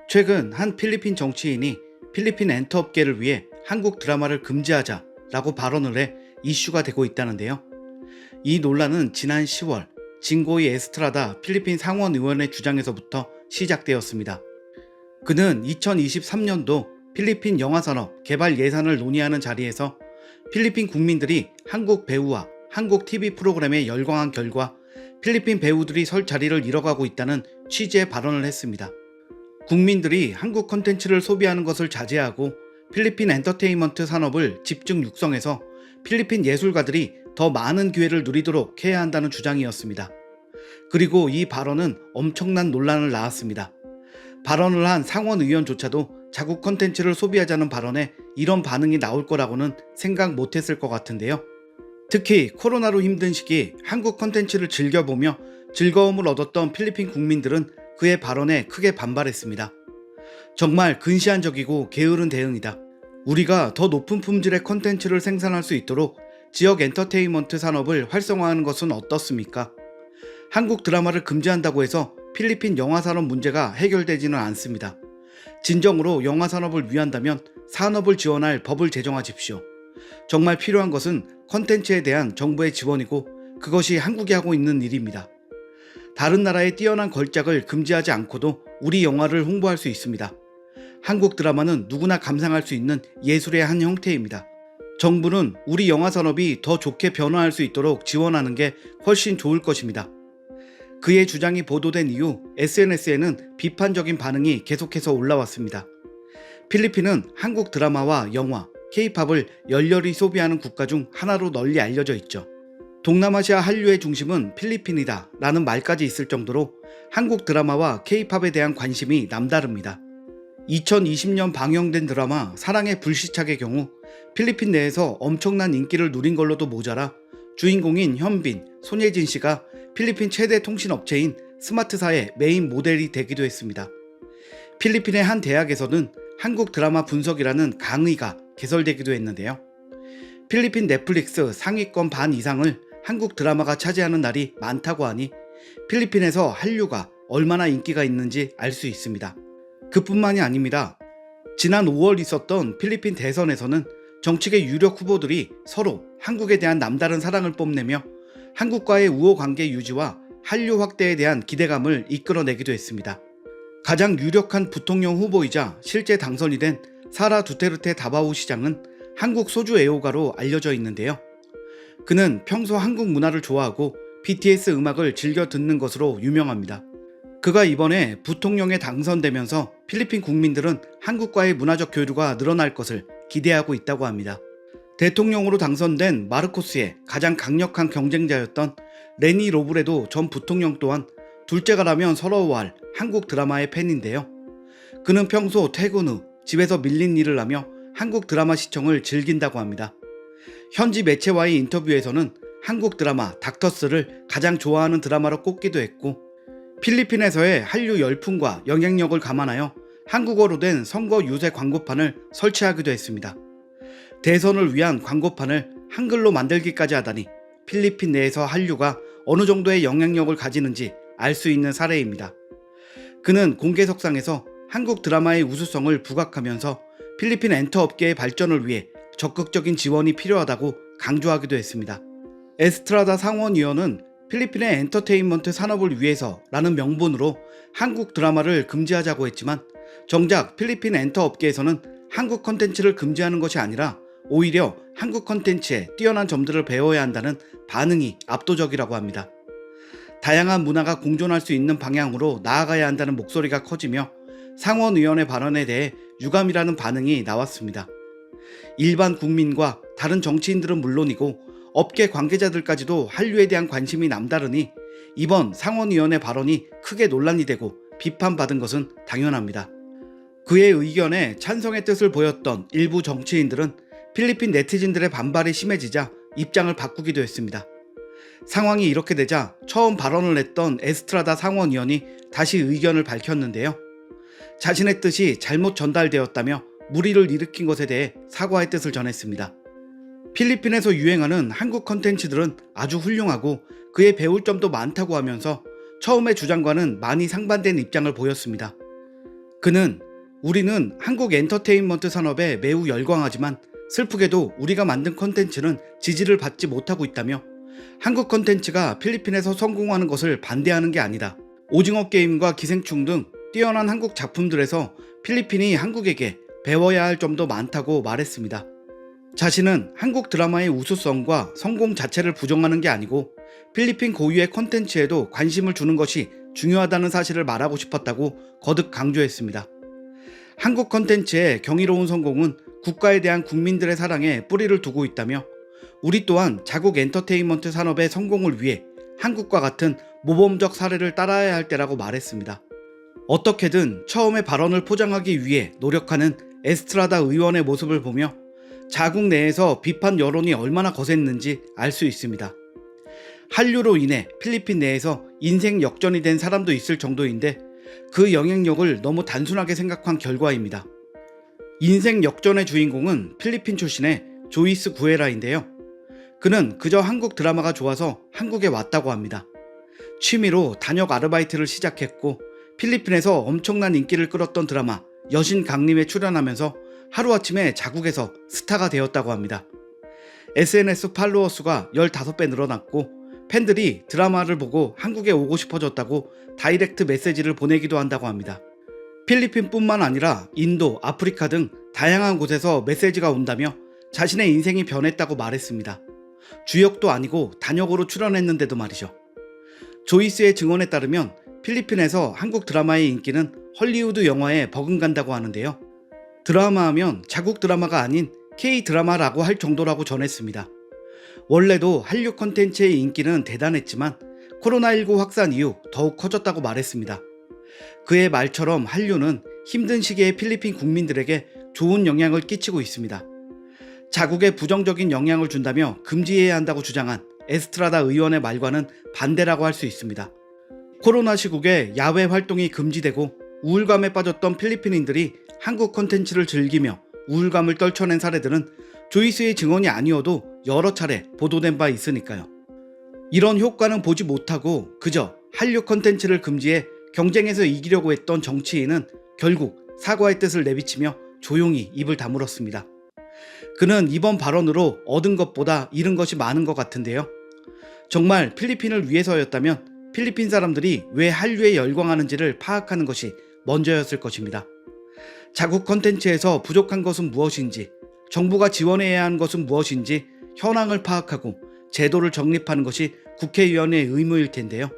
최근 한 필리핀 정치인이 필리핀 엔터업계를 위해 한국 드라마를 금지하자라고 발언을 해 이슈가 되고 있다는데요. 이 논란은 지난 10월 진고이 에스트라다 필리핀 상원의원의 주장에서부터 시작되었습니다. 그는 2023년도 필리핀 영화산업 개발 예산을 논의하는 자리에서 필리핀 국민들이 한국 배우와 한국 TV 프로그램에 열광한 결과 필리핀 배우들이 설 자리를 잃어가고 있다는 취지의 발언을 했습니다. 국민들이 한국 콘텐츠를 소비하는 것을 자제하고 필리핀 엔터테인먼트 산업을 집중 육성해서 필리핀 예술가들이 더 많은 기회를 누리도록 해야 한다는 주장이었습니다. 그리고 이 발언은 엄청난 논란을 낳았습니다. 발언을 한 상원 의원조차도 자국 콘텐츠를 소비하자는 발언에 이런 반응이 나올 거라고는 생각 못했을 것 같은데요. 특히 코로나로 힘든 시기 한국 콘텐츠를 즐겨보며 즐거움을 얻었던 필리핀 국민들은 그의 발언에 크게 반발했습니다. 정말 근시안적이고 게으른 대응이다. 우리가 더 높은 품질의 콘텐츠를 생산할 수 있도록 지역 엔터테인먼트 산업을 활성화하는 것은 어떻습니까? 한국 드라마를 금지한다고 해서 필리핀 영화산업 문제가 해결되지는 않습니다. 진정으로 영화산업을 위한다면 산업을 지원할 법을 제정하십시오. 정말 필요한 것은 콘텐츠에 대한 정부의 지원이고 그것이 한국이 하고 있는 일입니다. 다른 나라의 뛰어난 걸작을 금지하지 않고도 우리 영화를 홍보할 수 있습니다. 한국 드라마는 누구나 감상할 수 있는 예술의 한 형태입니다. 정부는 우리 영화 산업이 더 좋게 변화할 수 있도록 지원하는 게 훨씬 좋을 것입니다. 그의 주장이 보도된 이후 SNS에는 비판적인 반응이 계속해서 올라왔습니다. 필리핀은 한국 드라마와 영화, K-팝을 열렬히 소비하는 국가 중 하나로 널리 알려져 있죠. 동남아시아 한류의 중심은 필리핀이다 라는 말까지 있을 정도로 한국 드라마와 K-팝에 대한 관심이 남다릅니다. 2020년 방영된 드라마 사랑의 불시착의 경우 필리핀 내에서 엄청난 인기를 누린 걸로도 모자라 주인공인 현빈, 손예진 씨가 필리핀 최대 통신업체인 스마트사의 메인 모델이 되기도 했습니다. 필리핀의 한 대학에서는 한국 드라마 분석이라는 강의가 개설되기도 했는데요. 필리핀 넷플릭스 상위권 반 이상을 한국 드라마가 차지하는 날이 많다고 하니 필리핀에서 한류가 얼마나 인기가 있는지 알 수 있습니다. 그뿐만이 아닙니다. 지난 5월 있었던 필리핀 대선에서는 정치계 유력 후보들이 서로 한국에 대한 남다른 사랑을 뽐내며 한국과의 우호 관계 유지와 한류 확대에 대한 기대감을 이끌어내기도 했습니다. 가장 유력한 부통령 후보이자 실제 당선이 된 사라 두테르테 다바오 시장은 한국 소주 애호가로 알려져 있는데요. 그는 평소 한국 문화를 좋아하고 BTS 음악을 즐겨 듣는 것으로 유명합니다. 그가 이번에 부통령에 당선되면서 필리핀 국민들은 한국과의 문화적 교류가 늘어날 것을 기대하고 있다고 합니다. 대통령으로 당선된 마르코스의 가장 강력한 경쟁자였던 레니 로브레도 전 부통령 또한 둘째가라면 서러워할 한국 드라마의 팬인데요. 그는 평소 퇴근 후 집에서 밀린 일을 하며 한국 드라마 시청을 즐긴다고 합니다. 현지 매체와의 인터뷰에서는 한국 드라마 닥터스를 가장 좋아하는 드라마로 꼽기도 했고 필리핀에서의 한류 열풍과 영향력을 감안하여 한국어로 된 선거 유세 광고판을 설치하기도 했습니다. 대선을 위한 광고판을 한글로 만들기까지 하다니 필리핀 내에서 한류가 어느 정도의 영향력을 가지는지 알 수 있는 사례입니다. 그는 공개석상에서 한국 드라마의 우수성을 부각하면서 필리핀 엔터 업계의 발전을 위해 적극적인 지원이 필요하다고 강조하기도 했습니다. 에스트라다 상원의원은 필리핀의 엔터테인먼트 산업을 위해서라는 명분으로 한국 드라마를 금지하자고 했지만 정작 필리핀 엔터 업계에서는 한국 콘텐츠를 금지하는 것이 아니라 오히려 한국 콘텐츠의 뛰어난 점들을 배워야 한다는 반응이 압도적이라고 합니다. 다양한 문화가 공존할 수 있는 방향으로 나아가야 한다는 목소리가 커지며 상원의원의 발언에 대해 유감이라는 반응이 나왔습니다. 일반 국민과 다른 정치인들은 물론이고 업계 관계자들까지도 한류에 대한 관심이 남다르니 이번 상원의원의 발언이 크게 논란이 되고 비판받은 것은 당연합니다. 그의 의견에 찬성의 뜻을 보였던 일부 정치인들은 필리핀 네티즌들의 반발이 심해지자 입장을 바꾸기도 했습니다. 상황이 이렇게 되자 처음 발언을 했던 에스트라다 상원의원이 다시 의견을 밝혔는데요. 자신의 뜻이 잘못 전달되었다며 무리를 일으킨 것에 대해 사과의 뜻을 전했습니다. 필리핀에서 유행하는 한국 컨텐츠들은 아주 훌륭하고 그에 배울 점도 많다고 하면서 처음의 주장과는 많이 상반된 입장을 보였습니다. 그는 우리는 한국 엔터테인먼트 산업에 매우 열광하지만 슬프게도 우리가 만든 컨텐츠는 지지를 받지 못하고 있다며 한국 컨텐츠가 필리핀에서 성공하는 것을 반대하는 게 아니다. 오징어 게임과 기생충 등 뛰어난 한국 작품들에서 필리핀이 한국에게 배워야 할 점도 많다고 말했습니다. 자신은 한국 드라마의 우수성과 성공 자체를 부정하는 게 아니고 필리핀 고유의 컨텐츠에도 관심을 주는 것이 중요하다는 사실을 말하고 싶었다고 거듭 강조했습니다. 한국 컨텐츠의 경이로운 성공은 국가에 대한 국민들의 사랑에 뿌리를 두고 있다며 우리 또한 자국 엔터테인먼트 산업의 성공을 위해 한국과 같은 모범적 사례를 따라야 할 때라고 말했습니다. 어떻게든 처음에 발언을 포장하기 위해 노력하는 에스트라다 의원의 모습을 보며 자국 내에서 비판 여론이 얼마나 거셌는지 알 수 있습니다. 한류로 인해 필리핀 내에서 인생 역전이 된 사람도 있을 정도인데 그 영향력을 너무 단순하게 생각한 결과입니다. 인생 역전의 주인공은 필리핀 출신의 조이스 구에라인데요. 그는 그저 한국 드라마가 좋아서 한국에 왔다고 합니다. 취미로 단역 아르바이트를 시작했고 필리핀에서 엄청난 인기를 끌었던 드라마 여신 강림에 출연하면서 하루아침에 자국에서 스타가 되었다고 합니다. SNS 팔로워 수가 15배 늘어났고 팬들이 드라마를 보고 한국에 오고 싶어졌다고 다이렉트 메시지를 보내기도 한다고 합니다. 필리핀뿐만 아니라 인도, 아프리카 등 다양한 곳에서 메시지가 온다며 자신의 인생이 변했다고 말했습니다. 주역도 아니고 단역으로 출연했는데도 말이죠. 조이스의 증언에 따르면 필리핀에서 한국 드라마의 인기는 헐리우드 영화에 버금간다고 하는데요. 드라마 하면 자국 드라마가 아닌 K-드라마라고 할 정도라고 전했습니다. 원래도 한류 컨텐츠의 인기는 대단했지만 코로나19 확산 이후 더욱 커졌다고 말했습니다. 그의 말처럼 한류는 힘든 시기에 필리핀 국민들에게 좋은 영향을 끼치고 있습니다. 자국에 부정적인 영향을 준다며 금지해야 한다고 주장한 에스트라다 의원의 말과는 반대라고 할 수 있습니다. 코로나 시국에 야외 활동이 금지되고 우울감에 빠졌던 필리핀인들이 한국 콘텐츠를 즐기며 우울감을 떨쳐낸 사례들은 조이스의 증언이 아니어도 여러 차례 보도된 바 있으니까요. 이런 효과는 보지 못하고 그저 한류 콘텐츠를 금지해 경쟁에서 이기려고 했던 정치인은 결국 사과의 뜻을 내비치며 조용히 입을 다물었습니다. 그는 이번 발언으로 얻은 것보다 잃은 것이 많은 것 같은데요. 정말 필리핀을 위해서였다면 필리핀 사람들이 왜 한류에 열광하는지를 파악하는 것이 먼저였을 것입니다. 자국 컨텐츠에서 부족한 것은 무엇인지, 정부가 지원해야 하는 것은 무엇인지 현황을 파악하고 제도를 정립하는 것이 국회의원의 의무일 텐데요.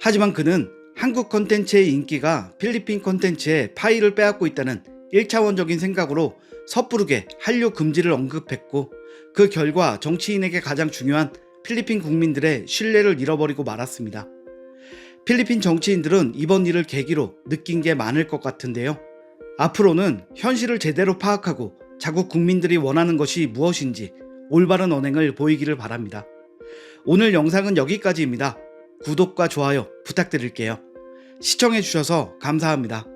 하지만 그는 한국 컨텐츠의 인기가 필리핀 컨텐츠의 파이를 빼앗고 있다는 1차원적인 생각으로 섣부르게 한류 금지를 언급했고 그 결과 정치인에게 가장 중요한 필리핀 국민들의 신뢰를 잃어버리고 말았습니다. 필리핀 정치인들은 이번 일을 계기로 느낀 게 많을 것 같은데요. 앞으로는 현실을 제대로 파악하고 자국 국민들이 원하는 것이 무엇인지 올바른 언행을 보이기를 바랍니다. 오늘 영상은 여기까지입니다. 구독과 좋아요 부탁드릴게요. 시청해주셔서 감사합니다.